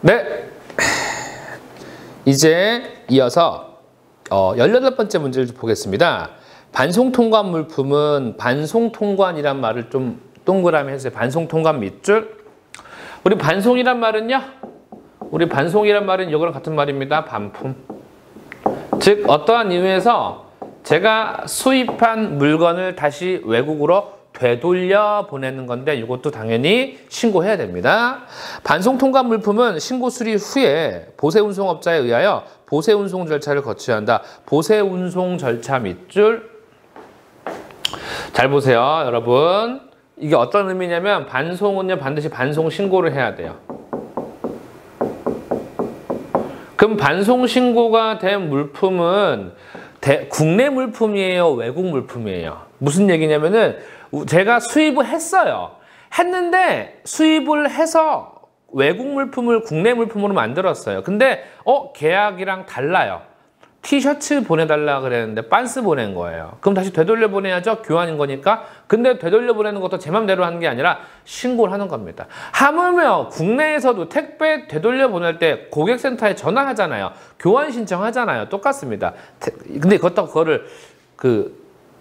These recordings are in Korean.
네, 이제 이어서 18번째 문제를 보겠습니다. 반송통관 물품은 반송통관이란 말을 좀 동그라미 해주세요. 반송통관 밑줄. 우리 반송이란 말은요, 우리 반송이란 말은 이거랑 같은 말입니다. 반품. 즉 어떠한 이유에서 제가 수입한 물건을 다시 외국으로 되돌려 보내는 건데 이것도 당연히 신고해야 됩니다. 반송통관 물품은 신고 수리 후에 보세운송업자에 의하여 보세운송 절차를 거쳐야 한다. 보세운송 절차 밑줄. 잘 보세요, 여러분. 이게 어떤 의미냐면 반송은요 반드시 반송 신고를 해야 돼요. 그럼 반송 신고가 된 물품은 국내 물품이에요, 외국 물품이에요? 무슨 얘기냐면은 제가 수입을 했어요. 했는데 수입을 해서 외국 물품을 국내 물품으로 만들었어요. 근데 계약이랑 달라요. 티셔츠 보내달라 그랬는데 빤스 보낸 거예요. 그럼 다시 되돌려 보내야죠. 교환인 거니까. 근데 되돌려 보내는 것도 제 맘대로 하는 게 아니라 신고를 하는 겁니다. 하물며 국내에서도 택배 되돌려 보낼 때 고객센터에 전화하잖아요. 교환 신청하잖아요. 똑같습니다. 근데 그거를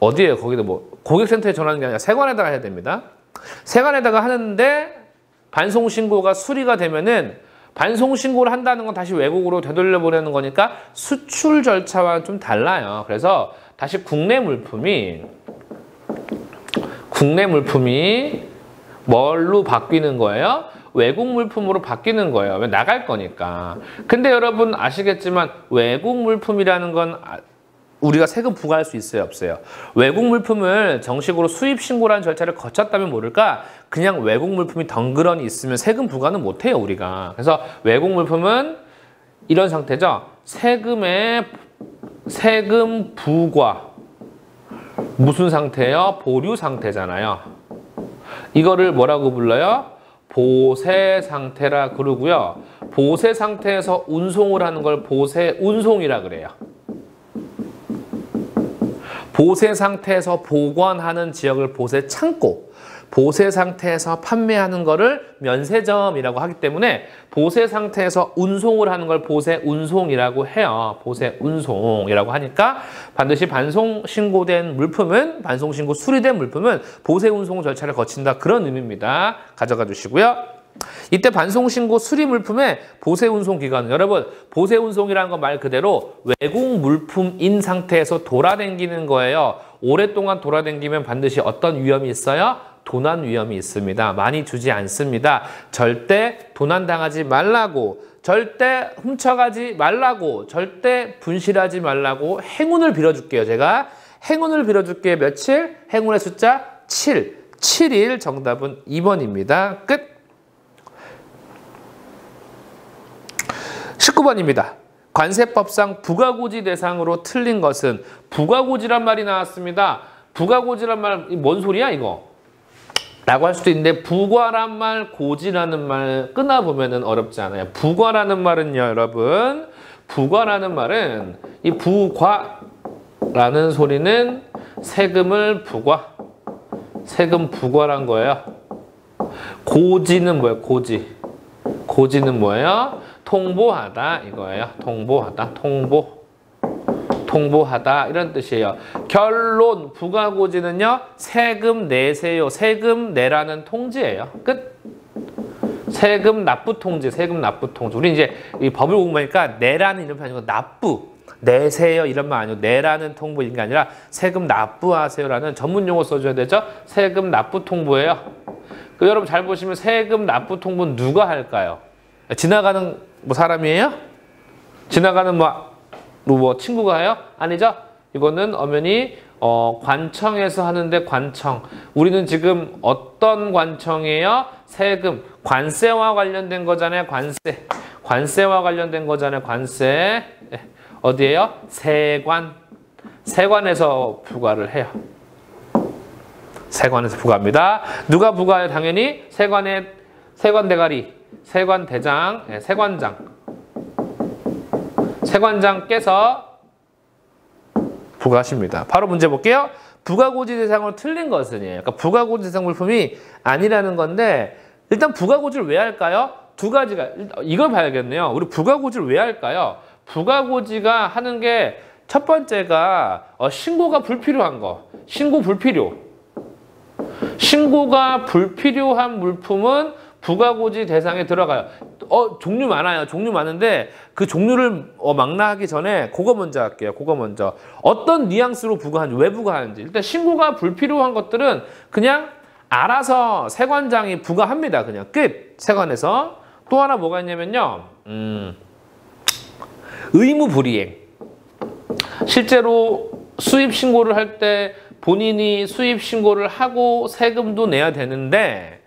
어디에요? 거기도 뭐 고객센터에 전화하는 게 아니라 세관에다가 해야 됩니다. 세관에다가 하는데 반송 신고가 수리가 되면은 반송 신고를 한다는 건 다시 외국으로 되돌려 보내는 거니까 수출 절차와 좀 달라요. 그래서 다시 국내 물품이 뭘로 바뀌는 거예요? 외국 물품으로 바뀌는 거예요. 왜? 나갈 거니까. 근데 여러분 아시겠지만 외국 물품이라는 건 우리가 세금 부과할 수 있어요, 없어요? 외국 물품을 정식으로 수입 신고라는 절차를 거쳤다면 모를까 그냥 외국 물품이 덩그러니 있으면 세금 부과는 못해요, 우리가. 그래서 외국 물품은 이런 상태죠. 세금 부과. 무슨 상태예요? 보류 상태잖아요. 이거를 뭐라고 불러요? 보세 상태라 그러고요. 보세 상태에서 운송을 하는 걸 보세 운송이라 그래요. 보세 상태에서 보관하는 지역을 보세 창고, 보세 상태에서 판매하는 거를 면세점이라고 하기 때문에 보세 상태에서 운송을 하는 걸 보세 운송이라고 해요. 보세 운송이라고 하니까 반드시 반송 신고된 물품은, 반송 신고 수리된 물품은 보세 운송 절차를 거친다. 그런 의미입니다. 가져가 주시고요. 이때 반송신고 수리 물품의 보세운송 기간은, 여러분 보세운송이라는 건 말 그대로 외국 물품인 상태에서 돌아다니는 거예요. 오랫동안 돌아다니면 반드시 어떤 위험이 있어요? 도난 위험이 있습니다. 많이 주지 않습니다. 절대 도난당하지 말라고, 절대 훔쳐가지 말라고, 절대 분실하지 말라고 행운을 빌어줄게요. 제가 행운을 빌어줄게요. 며칠? 행운의 숫자 7. 7일 정답은 2번입니다. 끝. 19번입니다. 관세법상 부가고지 대상으로 틀린 것은, 부가고지란 말이 나왔습니다. 부가고지란 말 뭔 소리야 이거? 라고 할 수도 있는데 부과란 말, 고지라는 말 끊어보면 어렵지 않아요. 부과라는 말은요, 여러분. 부과라는 말은 이 부과라는 소리는 세금을 부과. 세금 부과란 거예요. 고지는 뭐예요? 고지. 고지는 뭐예요? 통보하다 이거예요. 통보하다, 통보하다 이런 뜻이에요. 결론, 부가고지는요 세금 내세요. 세금 내라는 통지예요. 끝. 세금 납부 통지, 세금 납부 통지. 우리 이제 이 법을 공부하니까 내라는 이런 표현이 아니고 납부, 내세요 이런 말 아니고 내라는 통보인 게 아니라 세금 납부하세요라는 전문 용어 써줘야 되죠. 세금 납부 통보예요. 여러분 잘 보시면 세금 납부 통보는 누가 할까요? 지나가는 사람이에요? 지나가는 친구가 해요? 아니죠? 이거는 엄연히 관청에서 하는데, 관청. 우리는 지금 어떤 관청이에요? 세금, 관세와 관련된 거잖아요. 관세. 관세와 관련된 거잖아요. 관세. 어디예요? 세관. 세관에서 부과를 해요. 세관에서 부과합니다. 누가 부과해요? 당연히 세관 대가리, 세관 대장, 세관장. 세관장께서 부과하십니다. 바로 문제 볼게요. 부가고지 대상으로 틀린 것은이에요. 그러니까 부가고지 대상 물품이 아니라는 건데, 일단 부가고지를 왜 할까요? 두 가지가 이걸 봐야겠네요. 우리 부가고지를 왜 할까요? 부가고지가 하는 게 첫 번째가 신고가 불필요한 거. 신고 불필요. 신고가 불필요한 물품은 부가고지 대상에 들어가요. 종류 많아요. 종류 많은데 그 종류를 망라하기 전에 그거 먼저 할게요. 그거 먼저. 어떤 뉘앙스로 부과하는지, 왜 부과하는지. 일단 신고가 불필요한 것들은 그냥 알아서 세관장이 부과합니다. 그냥 끝. 세관에서. 또 하나 뭐가 있냐면요. 의무 불이행. 실제로 수입 신고를 할 때 본인이 수입 신고를 하고 세금도 내야 되는데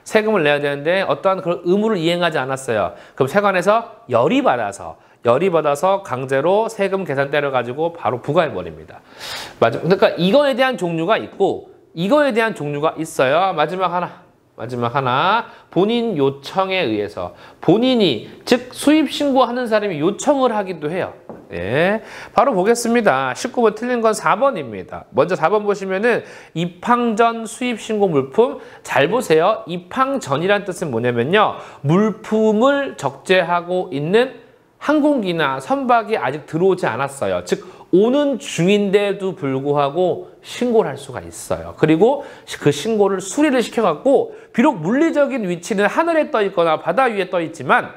세금을 내야 되는데 어떠한 그런 의무를 이행하지 않았어요. 그럼 세관에서 열이 받아서 강제로 세금 계산대를 가지고 바로 부과해버립니다. 맞아. 그러니까 이거에 대한 종류가 있고 이거에 대한 종류가 있어요. 마지막 하나. 본인 요청에 의해서 본인이 즉 수입 신고하는 사람이 요청을 하기도 해요. 예, 바로 보겠습니다. 19번 틀린 건 4번입니다. 먼저 4번 보시면은 입항 전 수입 신고 물품 잘 보세요. 입항 전이란 뜻은 뭐냐면요. 물품을 적재하고 있는 항공기나 선박이 아직 들어오지 않았어요. 즉 오는 중인데도 불구하고 신고를 할 수가 있어요. 그리고 그 신고를 수리를 시켜갖고 비록 물리적인 위치는 하늘에 떠 있거나 바다 위에 떠 있지만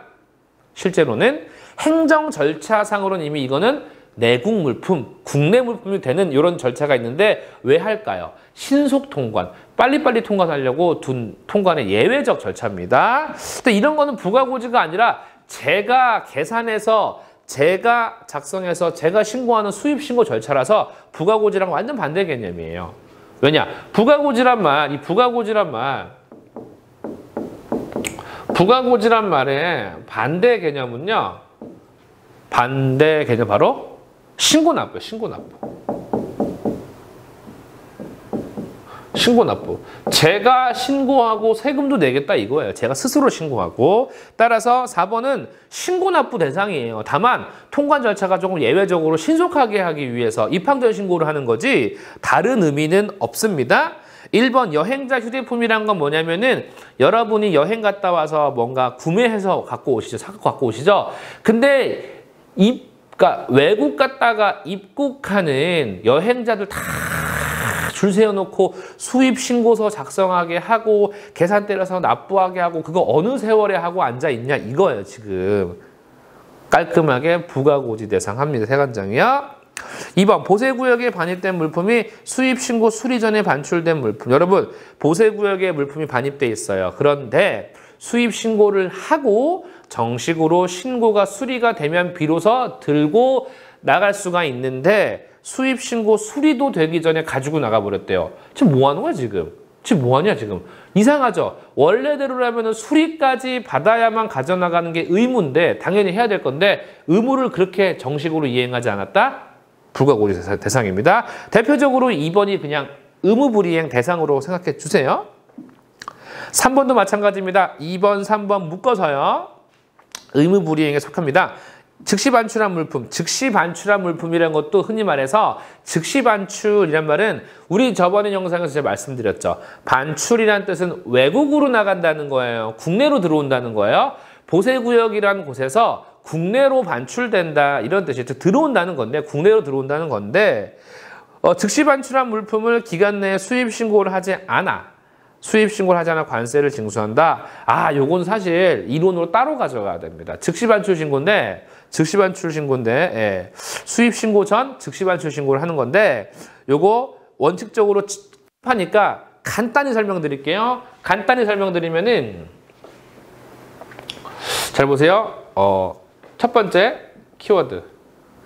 실제로는 행정 절차상으로는 이미 이거는 내국 물품, 국내 물품이 되는 이런 절차가 있는데 왜 할까요? 신속 통관, 빨리빨리 통관하려고 둔 통관의 예외적 절차입니다. 근데 이런 거는 부가고지가 아니라 제가 계산해서 제가 작성해서 제가 신고하는 수입 신고 절차라서 부가고지랑 완전 반대 개념이에요. 왜냐? 부가고지란 말의 반대 개념은요. 반대 개념 바로 신고납부예요. 신고납부. 제가 신고하고 세금도 내겠다 이거예요. 제가 스스로 신고하고. 따라서 4번은 신고납부 대상이에요. 다만 통관 절차가 조금 예외적으로 신속하게 하기 위해서 입항전 신고를 하는 거지 다른 의미는 없습니다. 1번 여행자 휴대폰이란 건 뭐냐면은 여러분이 여행 갔다 와서 뭔가 구매해서 갖고 오시죠. 사갖고 갖고 오시죠. 근데 그러니까 외국 갔다가 입국하는 여행자들 다 줄 세워놓고 수입 신고서 작성하게 하고 계산 때려서 납부하게 하고 그거 어느 세월에 하고 앉아 있냐 이거예요. 지금 깔끔하게 부가고지 대상 합니다. 세관장이요. 2번 보세구역에 반입된 물품이 수입신고 수리 전에 반출된 물품. 여러분 보세구역에 물품이 반입돼 있어요. 그런데 수입신고를 하고 정식으로 신고가 수리가 되면 비로소 들고 나갈 수가 있는데 수입신고 수리도 되기 전에 가지고 나가버렸대요. 지금 뭐 하는 거야 지금? 지금 뭐하냐 지금? 이상하죠? 원래대로라면 수리까지 받아야만 가져나가는 게 의무인데 당연히 해야 될 건데 의무를 그렇게 정식으로 이행하지 않았다? 부가고지 대상입니다. 대표적으로 2번이 그냥 의무불이행 대상으로 생각해 주세요. 3번도 마찬가지입니다. 2번, 3번 묶어서요. 의무불이행에 속합니다. 즉시 반출한 물품, 즉시 반출한 물품이라는 것도 흔히 말해서 즉시 반출이란 말은 우리 저번에 영상에서 제가 말씀드렸죠. 반출이란 뜻은 외국으로 나간다는 거예요. 국내로 들어온다는 거예요. 보세구역이라는 곳에서 국내로 반출된다 이런 뜻이에요. 즉 들어온다는 건데 국내로 들어온다는 건데 즉시 반출한 물품을 기간 내에 수입신고를 하지 않아. 수입신고를 하지 않아 관세를 징수한다. 요건 사실 이론으로 따로 가져가야 됩니다. 즉시 반출 신고인데 예. 수입신고 전 즉시 반출 신고를 하는 건데 요거 원칙적으로 하니까 간단히 설명드릴게요. 간단히 설명드리면은 잘 보세요. 첫 번째 키워드.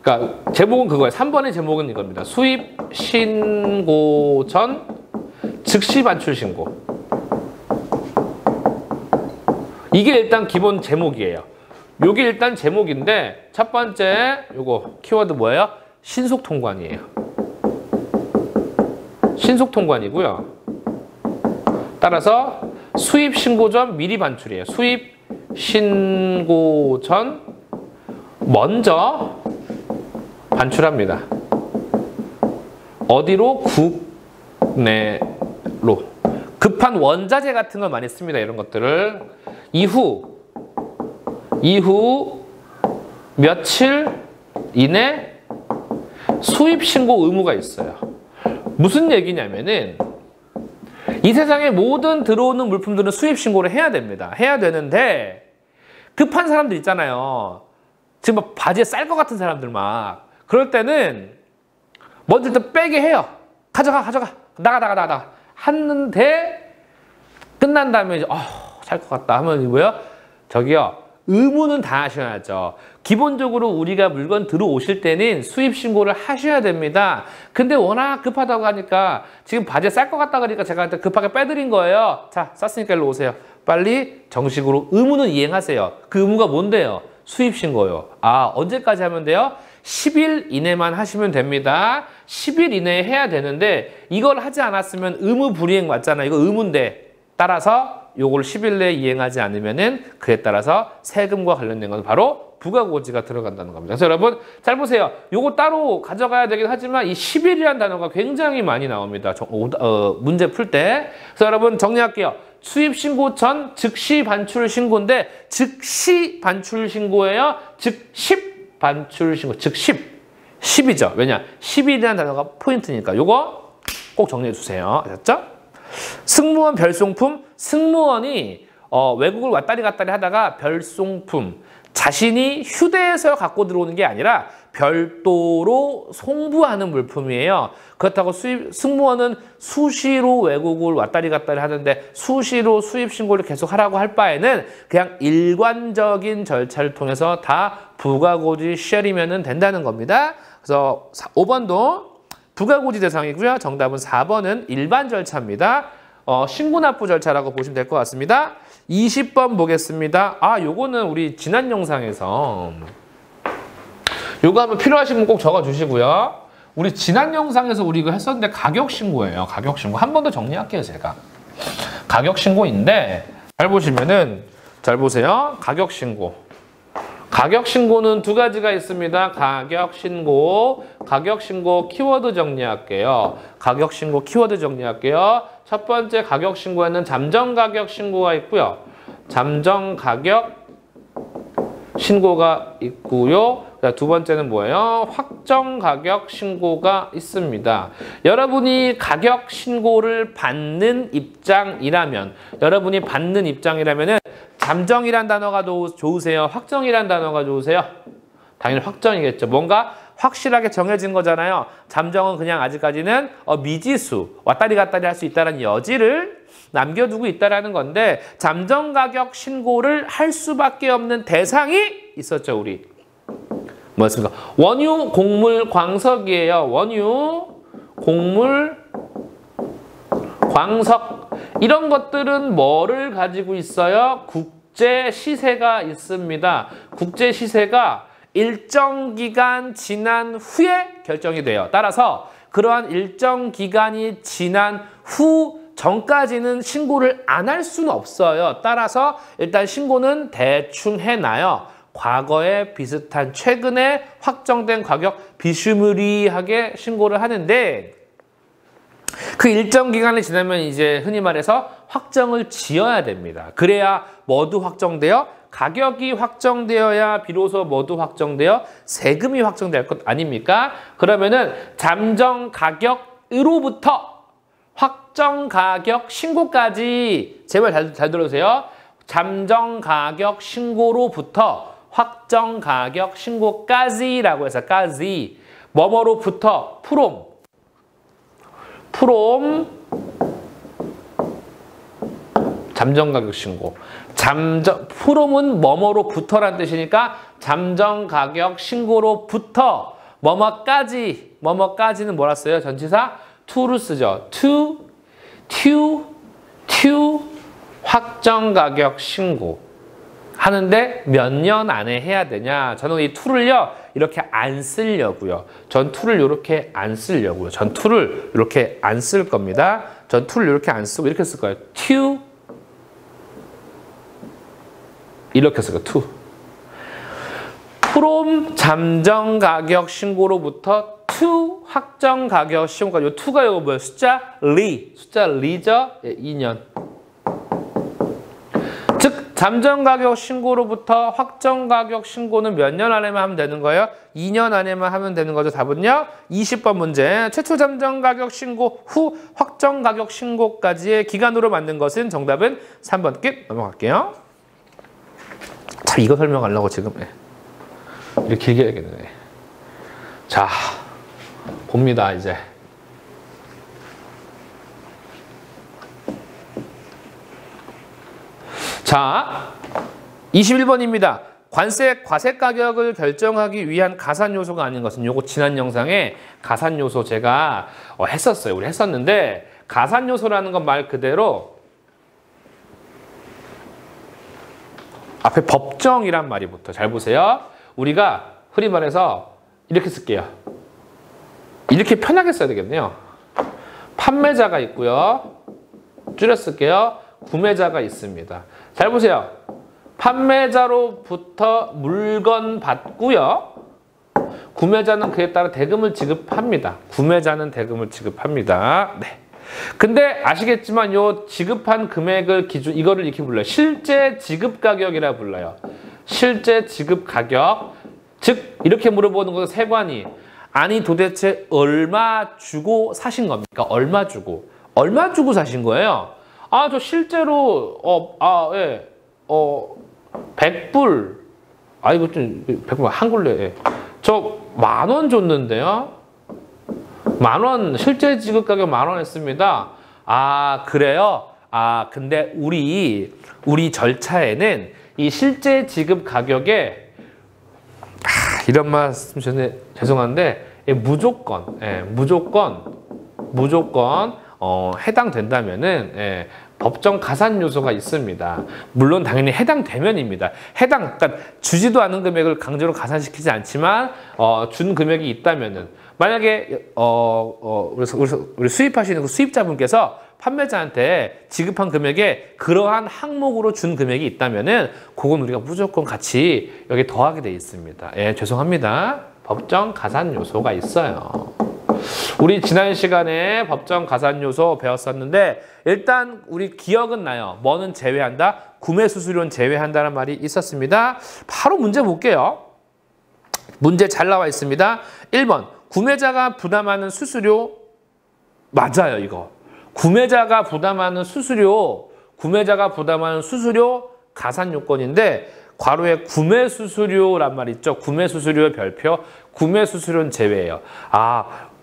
그러니까 제목은 그거예요. 3번의 제목은 이겁니다. 수입 신고 전 즉시 반출 신고. 이게 일단 기본 제목이에요. 요게 일단 제목인데 첫 번째 요거 키워드 뭐예요? 신속 통관이에요. 신속 통관이고요. 따라서 수입 신고 전 미리 반출이에요. 수입 신고 전 먼저 반출합니다. 어디로? 국내로. 급한 원자재 같은 걸 많이 씁니다. 이런 것들을. 이후 이후 며칠 이내 수입 신고 의무가 있어요. 무슨 얘기냐면은 이 세상에 모든 들어오는 물품들은 수입 신고를 해야 됩니다. 해야 되는데 급한 사람들 있잖아요. 지금 막 바지에 쌀 것 같은 사람들 막 그럴 때는 먼저 일단 빼게 해요. 가져가 나가 하는데 끝난 다음에 이제 살 것 같다 하면 뭐예요? 저기요, 의무는 다 하셔야죠. 기본적으로 우리가 물건 들어오실 때는 수입 신고를 하셔야 됩니다. 근데 워낙 급하다고 하니까 지금 바지에 쌀 것 같다 그러니까 제가 급하게 빼드린 거예요. 자, 쌌으니까 일로 오세요. 빨리 정식으로 의무는 이행하세요. 그 의무가 뭔데요? 수입 신고요. 언제까지 하면 돼요? 10일 이내만 하시면 됩니다. 10일 이내에 해야 되는데 이걸 하지 않았으면 의무 불이행 맞잖아요. 이거 의무인데 따라서 요걸 10일 내에 이행하지 않으면은 그에 따라서 세금과 관련된 건 바로 부가고지가 들어간다는 겁니다. 그래서 여러분 잘 보세요. 요거 따로 가져가야 되긴 하지만 이 10일이라는 단어가 굉장히 많이 나옵니다. 문제 풀 때. 그래서 여러분 정리할게요. 수입 신고 전 즉시 반출 신고인데 즉시 반출 신고예요. 즉10 반출 신고. 즉 10이죠. 왜냐? 10일이라는 단어가 포인트니까. 요거 꼭 정리해 주세요. 아셨죠? 승무원 별송품. 승무원이 외국을 왔다리 갔다리 하다가 별송품, 자신이 휴대해서 갖고 들어오는 게 아니라 별도로 송부하는 물품이에요. 그렇다고 승무원은 수시로 외국을 왔다리 갔다리 하는데 수시로 수입 신고를 계속 하라고 할 바에는 그냥 일관적인 절차를 통해서 다 부가고지 쉘이면 된다는 겁니다. 그래서 5번도 부가고지 대상이고요. 정답은 4번은 일반 절차입니다. 신고납부 절차라고 보시면 될 것 같습니다. 20번 보겠습니다. 요거는 우리 지난 영상에서 요거 한번 필요하신 분 꼭 적어주시고요. 우리 지난 영상에서 우리 이거 했었는데 가격신고예요. 가격신고. 한 번 더 정리할게요, 제가. 가격신고인데 잘 보시면은 잘 보세요. 가격신고. 가격신고는 두 가지가 있습니다. 가격신고 키워드 정리할게요. 가격신고 키워드 정리할게요. 첫 번째 가격신고에는 잠정가격신고가 있고요. 잠정가격 신고가 있고요. 두 번째는 뭐예요? 확정가격 신고가 있습니다. 여러분이 가격 신고를 받는 입장이라면 잠정이란 단어가 좋으세요? 확정이란 단어가 좋으세요? 당연히 확정이겠죠. 뭔가 확실하게 정해진 거잖아요. 잠정은 그냥 아직까지는 미지수, 왔다리 갔다리 할 수 있다는 여지를 남겨두고 있다는 건데 잠정 가격 신고를 할 수밖에 없는 대상이 있었죠, 우리. 뭐였습니까? 원유, 곡물, 광석이에요. 원유, 곡물, 광석. 이런 것들은 뭐를 가지고 있어요? 국제 시세가 있습니다. 국제 시세가 일정 기간 지난 후에 결정이 돼요. 따라서 그러한 일정 기간이 지난 후 전까지는 신고를 안 할 수는 없어요. 따라서 일단 신고는 대충 해놔요. 과거에 비슷한 최근에 확정된 가격 비스무리하게 신고를 하는데 그 일정 기간이 지나면 이제 흔히 말해서 확정을 지어야 됩니다. 그래야 뭐도 확정돼요? 가격이 확정되어야 비로소 뭐도 확정되어 세금이 확정될 것 아닙니까? 그러면은 잠정 가격으로부터 확정 가격 신고까지 제발 잘 들어주세요. 잠정 가격 신고로부터 확정 가격 신고까지라고 해서 까지 뭐뭐로부터 프롬 잠정 가격 신고. 프롬은 뭐뭐로부터라는 뜻이니까 잠정 가격 신고로부터 뭐뭐까지는 뭐라 써요? 전치사 to를 쓰죠. to 확정 가격 신고 하는데 몇 년 안에 해야 되냐? 저는 이 to를요 이렇게 안 쓰려고요. 전 to를 이렇게 안 쓰려고요. 전 to를 이렇게 안 쓸 겁니다. 전 to를 이렇게 안 쓰고 이렇게 쓸 거예요. to 이렇게 쓸 거예요. from 잠정 가격 신고로부터 to 확정 가격 신고까지. 요 to가 이거 뭐예요? 숫자 리죠? 예, 2년. 즉 잠정 가격 신고로부터 확정 가격 신고는 몇 년 안에만 하면 되는 거예요? 2년 안에만 하면 되는 거죠. 답은요. 20번 문제. 최초 잠정 가격 신고 후 확정 가격 신고까지의 기간으로 만든 것은 정답은 3번 끝. 넘어갈게요. 참 이거 설명하려고 지금 이렇게 길게 해야겠네. 자, 봅니다 이제. 자, 21번입니다. 관세, 과세 가격을 결정하기 위한 가산 요소가 아닌 것은 요거 지난 영상에 가산 요소 제가 했었어요. 우리 했었는데 가산 요소라는 건 말 그대로 앞에 법정이란 말이 붙어. 잘 보세요. 우리가 흔히 말해서 이렇게 쓸게요. 이렇게 편하게 써야 되겠네요. 판매자가 있고요. 줄여 쓸게요. 구매자가 있습니다. 잘 보세요. 판매자로부터 물건 받고요. 구매자는 그에 따라 대금을 지급합니다. 구매자는 대금을 지급합니다. 네. 근데 아시겠지만 요 지급한 금액을 이거를 이렇게 불러요. 실제 지급 가격이라 불러요. 실제 지급 가격. 즉 이렇게 물어보는 것은 세관이 아니 도대체 얼마 주고 사신 겁니까? 얼마 주고 사신 거예요? 아, 저 실제로 100불. 아, 이거 좀 100불 한글로 저 10,000원 줬는데요. 10,000원 실제 지급 가격 10,000원 했습니다. 아, 그래요? 아, 근데 우리 절차에는 이 실제 지급 가격에 이런 말씀 전에 죄송한데 무조건 해당된다면은 법정 가산 요소가 있습니다. 물론 당연히 해당되면입니다. 그러니까 주지도 않은 금액을 강제로 가산시키지 않지만 준 금액이 있다면은 만약에 우리 수입하시는 그 수입자분께서 판매자한테 지급한 금액에 그러한 항목으로 준 금액이 있다면은 그건 우리가 무조건 같이 여기 더하게 돼 있습니다. 예, 죄송합니다. 법정 가산 요소가 있어요. 우리 지난 시간에 법정 가산 요소 배웠었는데 일단 우리 기억은 나요. 뭐는 제외한다? 구매 수수료는 제외한다는 말이 있었습니다. 바로 문제 볼게요. 문제 잘 나와 있습니다. 1번 구매자가 부담하는 수수료 맞아요. 이거 구매자가 부담하는 수수료 가산 요건인데 괄호에 구매 수수료란 말 있죠. 구매 수수료의 별표 구매 수수료는 제외예요.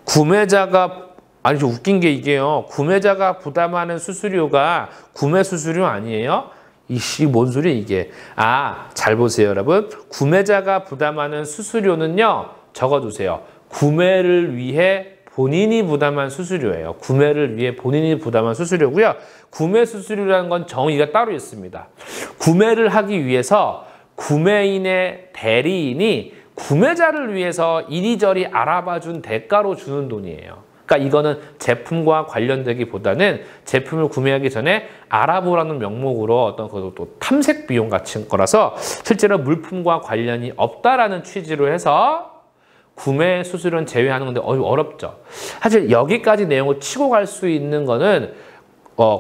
구매자가 아니 좀 웃긴 게 이게요. 구매자가 부담하는 수수료가 구매 수수료 아니에요? 이씨 뭔 소리야 이게. 잘 보세요 여러분. 구매자가 부담하는 수수료는요. 적어두세요. 구매를 위해 본인이 부담한 수수료예요. 구매를 위해 본인이 부담한 수수료고요. 구매 수수료라는 건 정의가 따로 있습니다. 구매를 하기 위해서 구매인의 대리인이 구매자를 위해서 이리저리 알아봐준 대가로 주는 돈이에요. 그러니까 이거는 제품과 관련되기보다는 제품을 구매하기 전에 알아보라는 명목으로 어떤 또 탐색 비용 같은 거라서 실제로 물품과 관련이 없다라는 취지로 해서 구매 수수료는 제외하는 건데 어렵죠. 사실 여기까지 내용을 치고 갈 수 있는 거는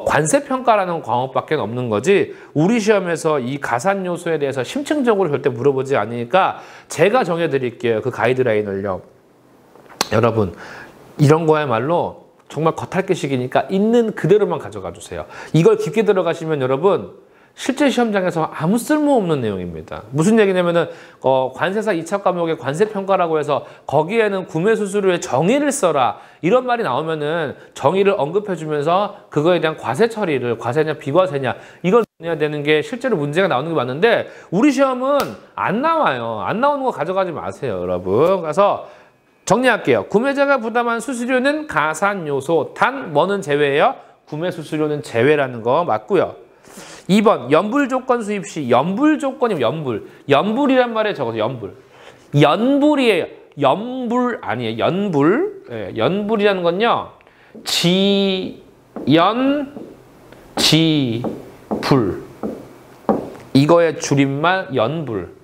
관세평가라는 과목밖에 없는 거지 우리 시험에서 이 가산 요소에 대해서 심층적으로 절대 물어보지 않으니까 제가 정해드릴게요. 그 가이드라인을요. 여러분 이런 거야말로 정말 겉핥기식이니까 있는 그대로만 가져가 주세요. 이걸 깊게 들어가시면 여러분 실제 시험장에서 아무 쓸모없는 내용입니다. 무슨 얘기냐면은 관세사 2차 과목의 관세평가라고 해서 거기에는 구매 수수료의 정의를 써라 이런 말이 나오면은 정의를 언급해 주면서 그거에 대한 과세 처리를 과세냐 비과세냐 이걸 해야 되는 게 실제로 문제가 나오는 게 맞는데 우리 시험은 안 나와요. 안 나오는 거 가져가지 마세요 여러분. 그래서 정리할게요. 구매자가 부담한 수수료는 가산 요소 단 뭐는 제외예요? 구매 수수료는 제외라는 거 맞고요. 2번 연불 조건 수입 시 연불 조건이면 연불이란 말에 적어서 연불이에요. 연불 아니에요. 연불이라는 건요. 지불 이거의 줄임말 연불.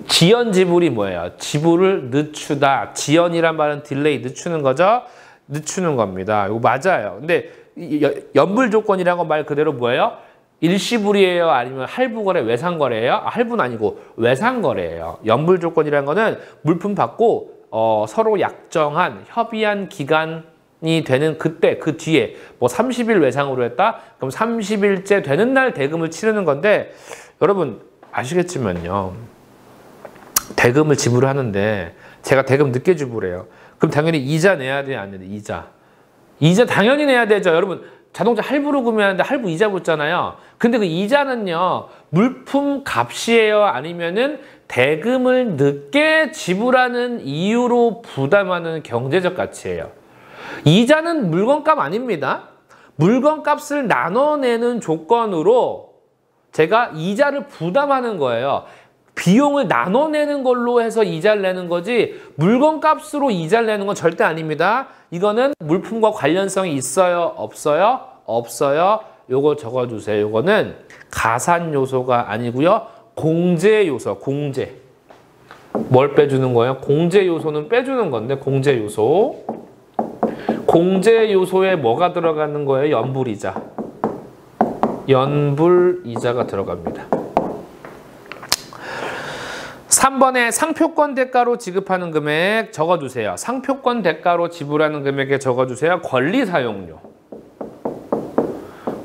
지연지불이 뭐예요? 지불을 늦추다. 지연이란 말은 딜레이 늦추는 거죠. 늦추는 겁니다. 이거 맞아요. 근데 연불 조건이라는 건 말 그대로 뭐예요? 일시불이에요? 아니면 할부거래, 외상거래예요? 할부는 아니고 외상거래예요. 연불 조건이라는 거는 물품 받고 서로 약정한, 협의한 기간이 되는 그때, 그 뒤에 뭐 30일 외상으로 했다? 그럼 30일째 되는 날 대금을 치르는 건데 여러분 아시겠지만요. 대금을 지불하는데 제가 대금 늦게 지불해요. 그럼 당연히 이자 내야 돼요? 안 돼요? 이자 당연히 내야 되죠. 여러분 자동차 할부로 구매하는데 할부 이자 붙잖아요. 근데 그 이자는요. 물품 값이에요? 아니면은 대금을 늦게 지불하는 이유로 부담하는 경제적 가치예요. 이자는 물건값 아닙니다. 물건값을 나눠내는 조건으로 제가 이자를 부담하는 거예요. 비용을 나눠내는 걸로 해서 이자를 내는 거지 물건값으로 이자를 내는 건 절대 아닙니다. 이거는 물품과 관련성이 있어요? 없어요? 없어요. 요거 적어주세요. 요거는 가산 요소가 아니고요. 공제 요소, 공제. 뭘 빼주는 거예요? 공제 요소는 빼주는 건데 공제 요소. 공제 요소에 뭐가 들어가는 거예요? 연불이자. 연불이자가 들어갑니다. 3번에 상표권 대가로 지급하는 금액 적어주세요. 상표권 대가로 지불하는 금액에 적어주세요. 권리사용료.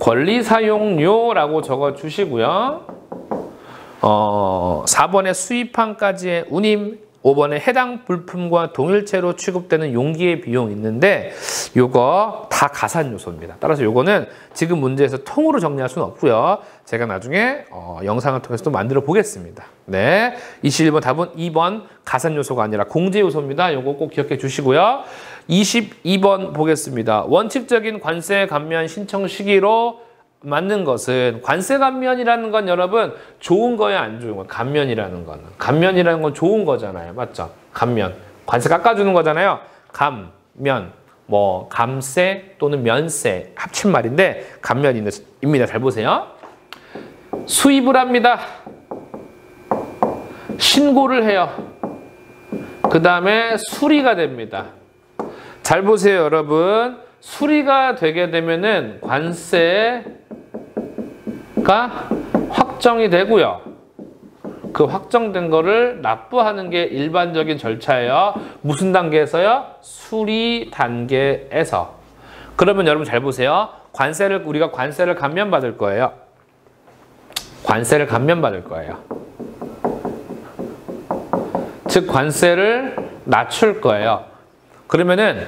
권리사용료라고 적어주시고요. 4번에 수입항까지의 운임, 5번에 해당 물품과 동일체로 취급되는 용기의 비용 있는데 요거 다 가산 요소입니다. 따라서 요거는 지금 문제에서 통으로 정리할 수는 없고요. 제가 나중에 영상을 통해서 또 만들어 보겠습니다. 네, 21번 답은 2번 가산 요소가 아니라 공제 요소입니다. 요거 꼭 기억해 주시고요. 22번 보겠습니다. 원칙적인 관세 감면 신청 시기로 맞는 것은 관세 감면이라는 건 여러분 좋은 거예요, 안 좋은 거예요? 감면이라는 거는. 감면이라는 건 좋은 거잖아요. 맞죠? 감면. 관세 깎아주는 거잖아요. 감면. 뭐 감세 또는 면세 합친 말인데 감면입니다. 잘 보세요. 수입을 합니다. 신고를 해요. 그 다음에 수리가 됩니다. 잘 보세요, 여러분. 수리가 되게 되면은 관세가 확정이 되고요. 그 확정된 거를 납부하는 게 일반적인 절차예요. 무슨 단계에서요? 수리 단계에서. 그러면 여러분 잘 보세요. 우리가 관세를 감면받을 거예요. 관세를 감면받을 거예요. 즉 관세를 낮출 거예요. 그러면은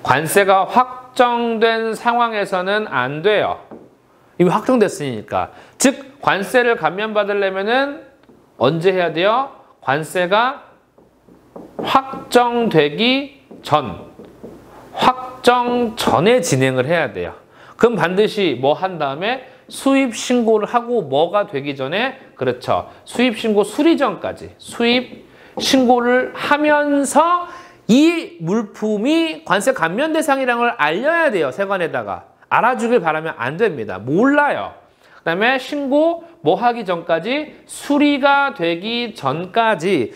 관세가 확정된 상황에서는 안 돼요. 이미 확정됐으니까. 즉 관세를 감면받으려면은 언제 해야 돼요? 관세가 확정되기 전, 확정 전에 진행을 해야 돼요. 그럼 반드시 뭐 한 다음에 수입 신고를 하고 뭐가 되기 전에, 그렇죠. 수입 신고 수리 전까지 수입 신고를 하면서 이 물품이 관세 감면 대상이라는 걸 알려야 돼요. 세관에다가. 알아주길 바라면 안 됩니다. 몰라요. 그 다음에 신고 뭐 하기 전까지 수리가 되기 전까지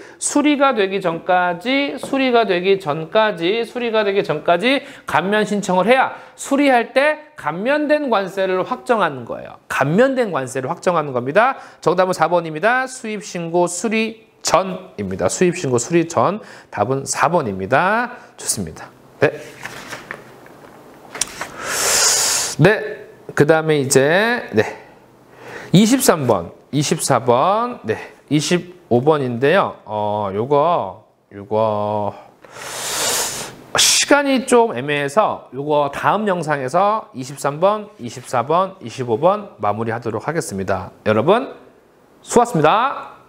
감면 신청을 해야 수리할 때 감면된 관세를 확정하는 거예요. 감면된 관세를 확정하는 겁니다. 정답은 4번입니다. 수입신고 수리 전입니다. 수입신고 수리 전. 답은 4번입니다. 좋습니다. 네. 네. 그 다음에 이제, 네. 24번. 네. 25번인데요. 요거, 시간이 좀 애매해서 요거 다음 영상에서 23번, 24번, 25번 마무리하도록 하겠습니다. 여러분, 수고하셨습니다.